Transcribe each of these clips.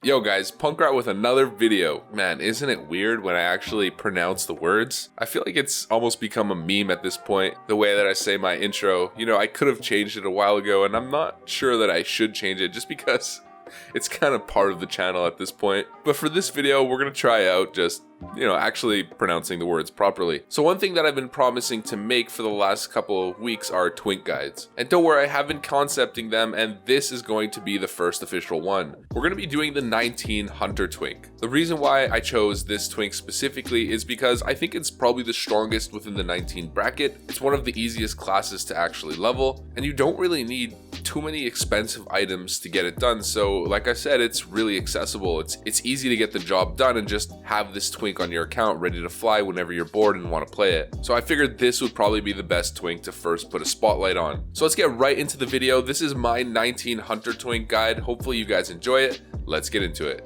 Yo guys, Punkrat with another video. Man, isn't it weird when I actually pronounce the words? I feel like it's almost become a meme at this point, the way that I say my intro. You know, I could have changed it a while ago and I'm not sure that I should change it just because it's kind of part of the channel at this point. But for this video, we're gonna try out just actually pronouncing the words properly. So one thing that I've been promising to make for the last couple of weeks are Twink guides. And don't worry, I have been concepting them and this is going to be the first official one. We're going to be doing the 19 Hunter Twink. The reason why I chose this Twink specifically is because I think it's probably the strongest within the 19 bracket. It's one of the easiest classes to actually level and you don't really need too many expensive items to get it done. So like I said, it's really accessible. It's easy to get the job done and just have this Twink on your account ready to fly whenever you're bored and want to play it. So I figured this would probably be the best Twink to first put a spotlight on. So let's get right into the video. This is my 19 Hunter Twink guide. Hopefully you guys enjoy it. Let's get into it.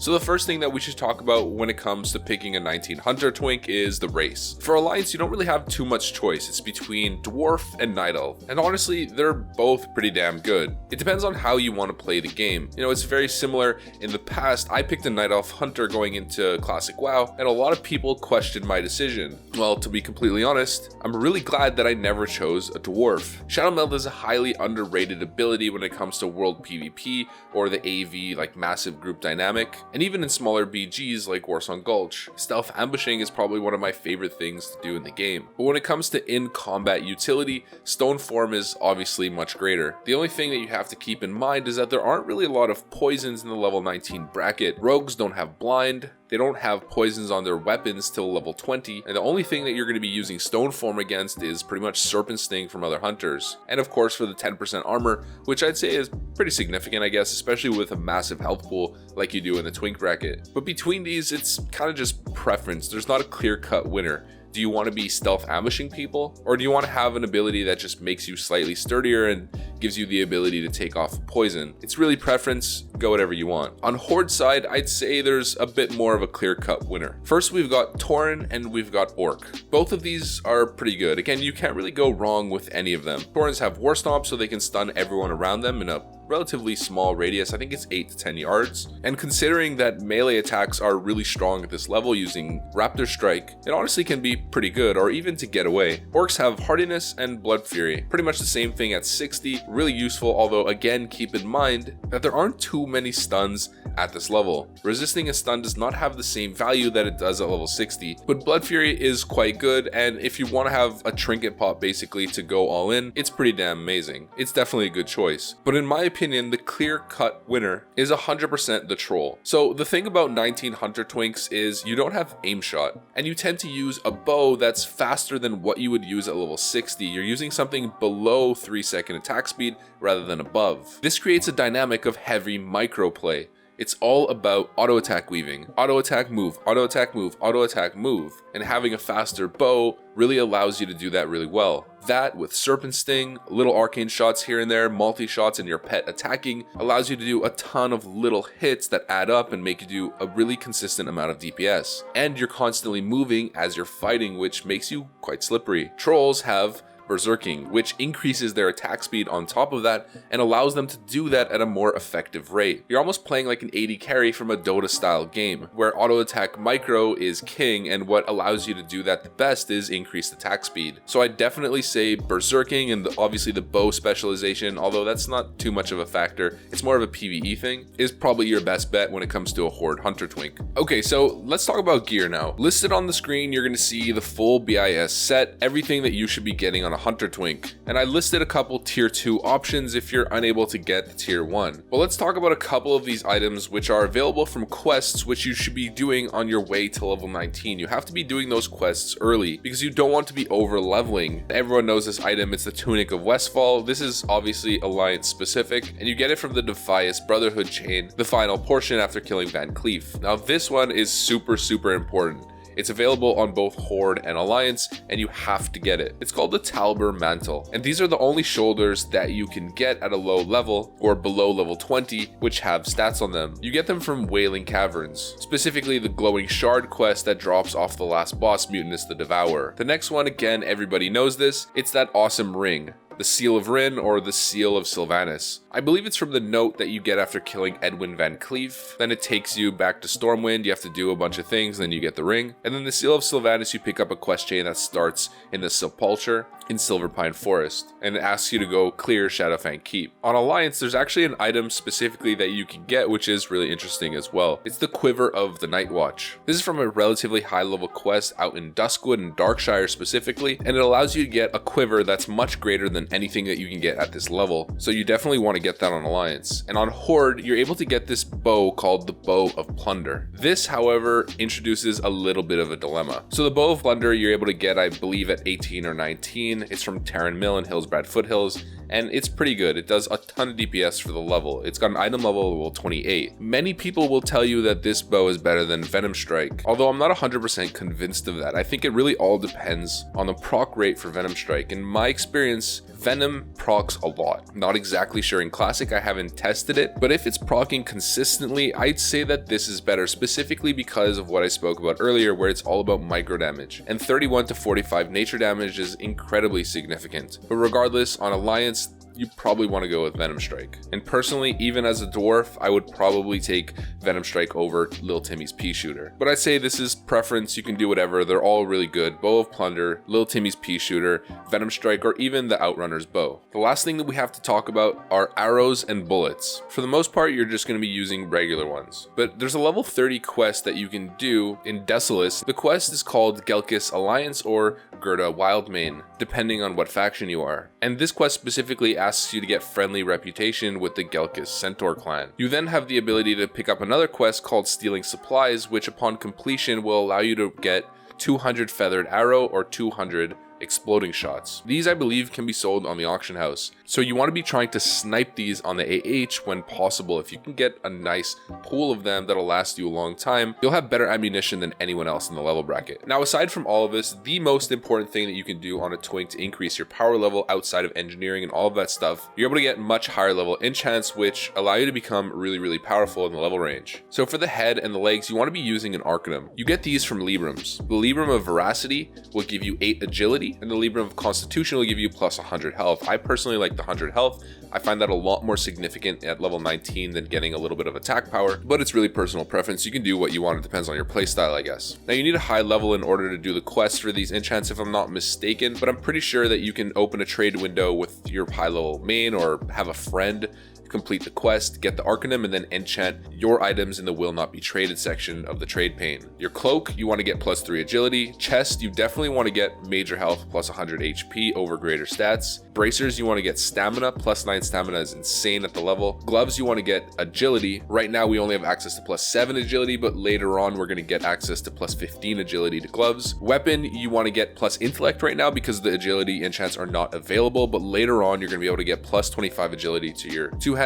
So the first thing that we should talk about when it comes to picking a 19 Hunter Twink is the race. For Alliance, you don't really have too much choice. It's between Dwarf and Night Elf. And honestly, they're both pretty damn good. It depends on how you want to play the game. You know, it's very similar. In the past, I picked a Night Elf Hunter going into Classic WoW, and a lot of people questioned my decision. Well, to be completely honest, I'm really glad that I never chose a Dwarf. Shadow Meld is a highly underrated ability when it comes to world PvP or the AV like massive group dynamic. And even in smaller BGs like Warsong Gulch, stealth ambushing is probably one of my favorite things to do in the game. But when it comes to in-combat utility, Stone Form is obviously much greater. The only thing that you have to keep in mind is that there aren't really a lot of poisons in the level 19 bracket. Rogues don't have blind, they don't have poisons on their weapons till level 20, and the only thing that you're going to be using Stone Form against is pretty much Serpent Sting from other hunters. And of course for the 10% armor, which I'd say is pretty significant I guess, especially with a massive health pool like you do in the Twink bracket. But between these, it's kind of just preference. There's not a clear-cut winner. Do you want to be stealth ambushing people? Or do you want to have an ability that just makes you slightly sturdier and gives you the ability to take off poison? It's really preference, go whatever you want. On Horde side, I'd say there's a bit more of a clear-cut winner. First, we've got Tauren and we've got Orc. Both of these are pretty good. Again, you can't really go wrong with any of them. Taurens have War Stomp so they can stun everyone around them in a relatively small radius. I think it's 8 to 10 yards. And considering that melee attacks are really strong at this level using Raptor Strike, it honestly can be pretty good, or even to get away. Orcs have Hardiness and Blood Fury. Pretty much the same thing at 60, really useful, although again keep in mind that there aren't too many stuns at this level. Resisting a stun does not have the same value that it does at level 60, but Blood Fury is quite good, and if you want to have a trinket pop basically to go all in, it's pretty damn amazing. It's definitely a good choice. But in my opinion, the clear-cut winner is 100% the Troll. So the thing about 19 Hunter Twinks is you don't have aim shot, and you tend to use a bow that's faster than what you would use at level 60. You're using something below 3-second attack speed rather than above. This creates a dynamic of heavy micro play. It's all about auto attack weaving, auto attack move, auto attack move, auto attack move, and having a faster bow really allows you to do that really well. That with Serpent Sting, little arcane shots here and there, multi-shots and your pet attacking allows you to do a ton of little hits that add up and make you do a really consistent amount of DPS. And you're constantly moving as you're fighting, which makes you quite slippery. Trolls have Berserking, which increases their attack speed on top of that and allows them to do that at a more effective rate. You're almost playing like an AD carry from a Dota style game, where auto attack micro is king, and what allows you to do that the best is increased attack speed. So I definitely say Berserking and obviously the bow specialization, although that's not too much of a factor, it's more of a PvE thing, is probably your best bet when it comes to a Horde Hunter Twink. Okay, so let's talk about gear now. Listed on the screen, you're going to see the full BIS set, everything that you should be getting on a Hunter Twink, and I listed a couple tier 2 options if you're unable to get the tier 1. But let's talk about a couple of these items which are available from quests which you should be doing on your way to level 19. You have to be doing those quests early because you don't want to be over leveling. Everyone knows this item, it's the Tunic of Westfall. This is obviously Alliance specific, and you get it from the Defias Brotherhood chain, the final portion after killing Van Cleef. Now this one is super important. It's available on both Horde and Alliance, and you have to get it. It's called the Talbur Mantle, and these are the only shoulders that you can get at a low level or below level 20, which have stats on them. You get them from Wailing Caverns, specifically the Glowing Shard quest that drops off the last boss, Mutinous the Devourer. The next one, again, everybody knows this, it's that awesome ring. the Seal of Rin or the Seal of Sylvanas. I believe it's from the note that you get after killing Edwin Van Cleef. Then it takes you back to Stormwind, you have to do a bunch of things, then you get the ring. And then the Seal of Sylvanas, you pick up a quest chain that starts in the Sepulchre in Silverpine Forest, and it asks you to go clear Shadowfang Keep. On Alliance, there's actually an item specifically that you can get, which is really interesting as well. It's the Quiver of the Night Watch. This is from a relatively high level quest out in Duskwood and Darkshire specifically, and it allows you to get a quiver that's much greater than anything that you can get at this level. So you definitely want to get that on Alliance. And on Horde, you're able to get this bow called the Bow of Plunder. This, however, introduces a little bit of a dilemma. So the Bow of Plunder, you're able to get, I believe, at 18 or 19. It's from Terran Mill and Hillsbrad Foothills, and it's pretty good. It does a ton of DPS for the level. It's got an item level 28. Many people will tell you that this bow is better than Venom Strike, although I'm not 100% convinced of that. I think it really all depends on the proc rate for Venom Strike. In my experience, Venom procs a lot. Not exactly sure in Classic, I haven't tested it, but if it's procking consistently, I'd say that this is better, specifically because of what I spoke about earlier, where it's all about micro damage. And 31 to 45 nature damage is incredibly significant. But regardless, on Alliance, you probably want to go with Venom Strike. And personally, even as a dwarf, I would probably take Venom Strike over Lil Timmy's Pea Shooter. But I'd say this is preference, you can do whatever, they're all really good. Bow of Plunder, Lil Timmy's Pea Shooter, Venom Strike, or even the Outrunner's Bow. The last thing that we have to talk about are arrows and bullets. For the most part, you're just going to be using regular ones. But there's a level 30 quest that you can do in Desolace. The quest is called Gelkis Alliance or Gerda Wildmane, depending on what faction you are. And this quest specifically asks you to get friendly reputation with the Gelkis Centaur clan. You then have the ability to pick up another quest called Stealing Supplies, which upon completion will allow you to get 200 feathered arrow or 200 exploding shots. These, I believe, can be sold on the auction house. So you want to be trying to snipe these on the AH when possible. If you can get a nice pool of them that'll last you a long time, you'll have better ammunition than anyone else in the level bracket. Now, aside from all of this, the most important thing that you can do on a Twink to increase your power level outside of engineering and all of that stuff, you're able to get much higher level enchants, which allow you to become really, really powerful in the level range. So for the head and the legs, you want to be using an Arcanum. You get these from Librams. The Libram of Veracity will give you 8 agility, and the Libram of Constitution will give you plus 100 health. I personally like the 100 health. I find that a lot more significant at level 19 than getting a little bit of attack power, but it's really personal preference. You can do what you want. It depends on your playstyle, I guess. Now, you need a high level in order to do the quests for these enchants, if I'm not mistaken, but I'm pretty sure that you can open a trade window with your high level main or have a friend complete the quest, get the Arcanum, and then enchant your items in the Will Not Be Traded section of the trade pane. Your cloak, you want to get plus 3 agility. Chest, you definitely want to get major health plus 100 HP over greater stats. Bracers, you want to get stamina. Plus 9 stamina is insane at the level. Gloves, you want to get agility. Right now we only have access to plus 7 agility, but later on we're going to get access to plus 15 agility to gloves. Weapon, you want to get plus intellect right now because the agility enchants are not available, but later on you're going to be able to get plus 25 agility to your two-hander.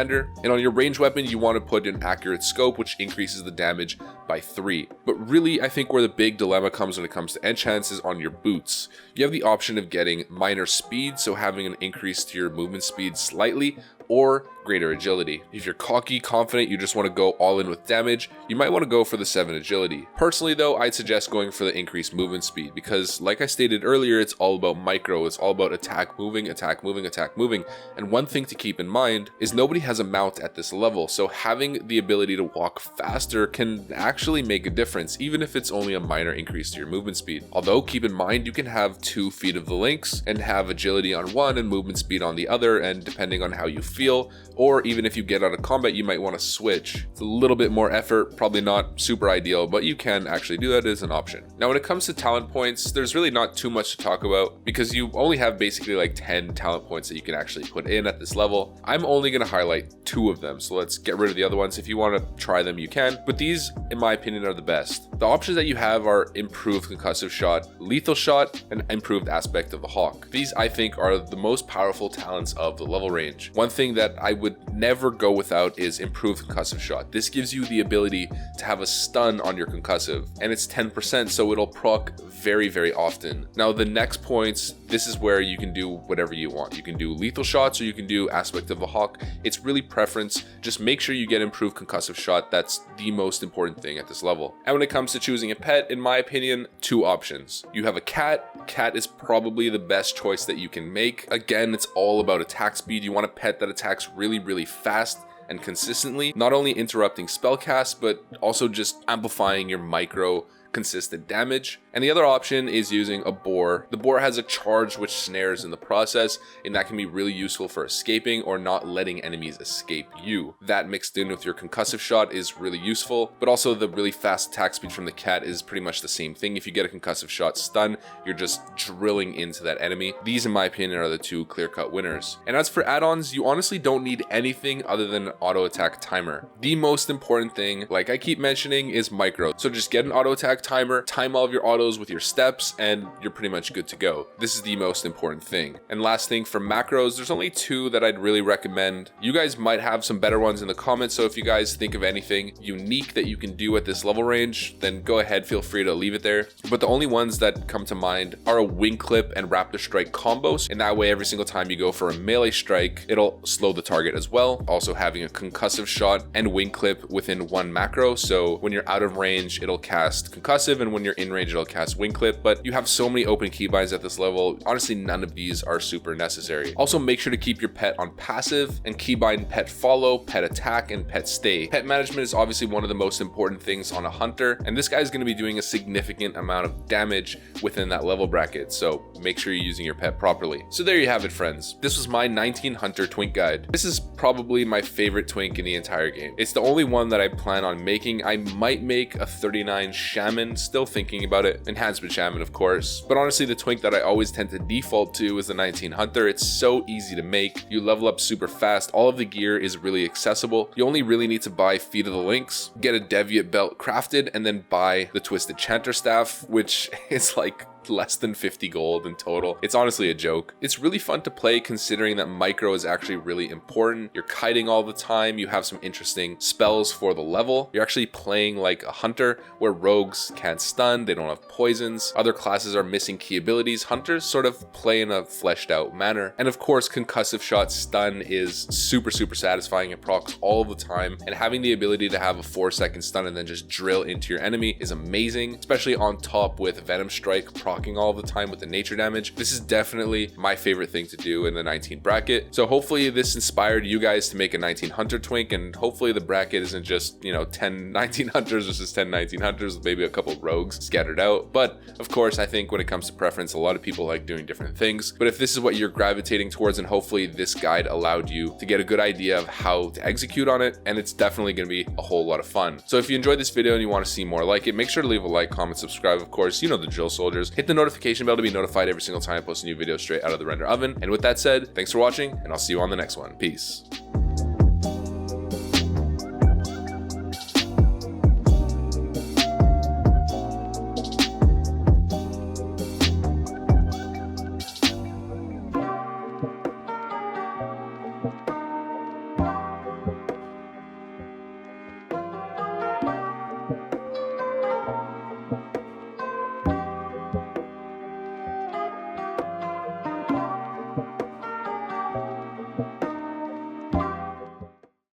And on your ranged weapon, you want to put an accurate scope, which increases the damage by 3. But really, I think where the big dilemma comes when it comes to enchants is on your boots. You have the option of getting minor speed, so having an increase to your movement speed slightly, or greater agility. If you're cocky, confident, you just want to go all in with damage, you might want to go for the 7 agility. Personally though, I'd suggest going for the increased movement speed because like I stated earlier, it's all about micro, it's all about attack moving, attack moving, attack moving. And one thing to keep in mind is nobody has a mount at this level, so having the ability to walk faster can actually make a difference, even if it's only a minor increase to your movement speed. Although keep in mind, you can have 2 feet of the Lynx and have agility on one and movement speed on the other, and depending on how you feel, or even if you get out of combat, you might want to switch. It's a little bit more effort, probably not super ideal, but you can actually do that as an option. Now, when it comes to talent points, there's really not too much to talk about because you only have basically like 10 talent points that you can actually put in at this level. I'm only going to highlight 2 of them, so let's get rid of the other ones. If you want to try them, you can, but these, in my opinion, are the best. The options that you have are improved concussive shot, lethal shot, and improved aspect of the hawk. These, I think, are the most powerful talents of the level range. One thing that I would never go without is improved concussive shot. This gives you the ability to have a stun on your concussive, and it's 10%, so it'll proc very, very often. Now, the next points, this is where you can do whatever you want. You can do lethal shots or you can do aspect of the hawk. It's really preference preference, just make sure you get improved concussive shot. That's the most important thing at this level. And when it comes to choosing a pet, in my opinion, two options. You have a cat. Cat is probably the best choice that you can make. Again, it's all about attack speed. You want a pet that attacks really, really fast and consistently, not only interrupting spell casts, but also just amplifying your micro consistent damage. And the other option is using a boar. The boar has a charge which snares in the process, and that can be really useful for escaping or not letting enemies escape you. That mixed in with your concussive shot is really useful, but also the really fast attack speed from the cat is pretty much the same thing. If you get a concussive shot stun, you're just drilling into that enemy. These, in my opinion, are the two clear-cut winners. And as for add-ons, you honestly don't need anything other than an auto attack timer. The most important thing, like I keep mentioning, is micro. So just get an auto attack timer, time all of your autos with your steps, and you're pretty much good to go. This is the most important thing. And last thing, for macros, there's only two that I'd really recommend. You guys might have some better ones in the comments, so if you guys think of anything unique that you can do at this level range, then go ahead, feel free to leave it there. But the only ones that come to mind are a wing clip and raptor strike combos, and that way every single time you go for a melee strike, it'll slow the target as well. Also having a concussive shot and wing clip within one macro, so when you're out of range, it'll cast concussive, and when you're in range, it'll cast wing clip. But you have so many open keybinds at this level, honestly none of these are super necessary. Also make sure to keep your pet on passive and keybind pet follow, pet attack, and pet stay. Pet management is obviously one of the most important things on a hunter, and this guy is going to be doing a significant amount of damage within that level bracket, so make sure you're using your pet properly. So there you have it, friends. This was my 19 hunter twink guide. This is probably my favorite twink in the entire game. It's the only one that I plan on making. I might make a 39 shaman, still thinking about it. Enhancement shaman, of course. But honestly, the twink that I always tend to default to is the 19 hunter. It's so easy to make. You level up super fast. All of the gear is really accessible. You only really need to buy Feet of the Lynx, get a Deviate belt crafted, and then buy the Twisted Chanter staff, which is like less than 50 gold in total. It's honestly a joke. It's really fun to play considering that micro is actually really important. You're kiting all the time. You have some interesting spells for the level. You're actually playing like a hunter where rogues can't stun, they don't have poisons. Other classes are missing key abilities. Hunters sort of play in a fleshed out manner. And of course, concussive shot stun is super satisfying. It procs all the time, and having the ability to have a 4-second stun and then just drill into your enemy is amazing, especially on top with Venom Strike procking all the time with the nature damage. This is definitely my favorite thing to do in the 19 bracket. So hopefully this inspired you guys to make a 19 hunter twink, and hopefully the bracket isn't just, you know, 10 19 hunters versus 10 19 hunters with maybe a couple rogues scattered out. But of course, I think when it comes to preference, a lot of people like doing different things. But if this is what you're gravitating towards, and hopefully this guide allowed you to get a good idea of how to execute on it, and it's definitely going to be a whole lot of fun. So if you enjoyed this video and you want to see more like it, make sure to leave a like, comment, subscribe. Of course, you know the drill, soldiers. Hit the notification bell to be notified every single time I post a new video straight out of the render oven. And with that said, thanks for watching, and I'll see you on the next one. Peace.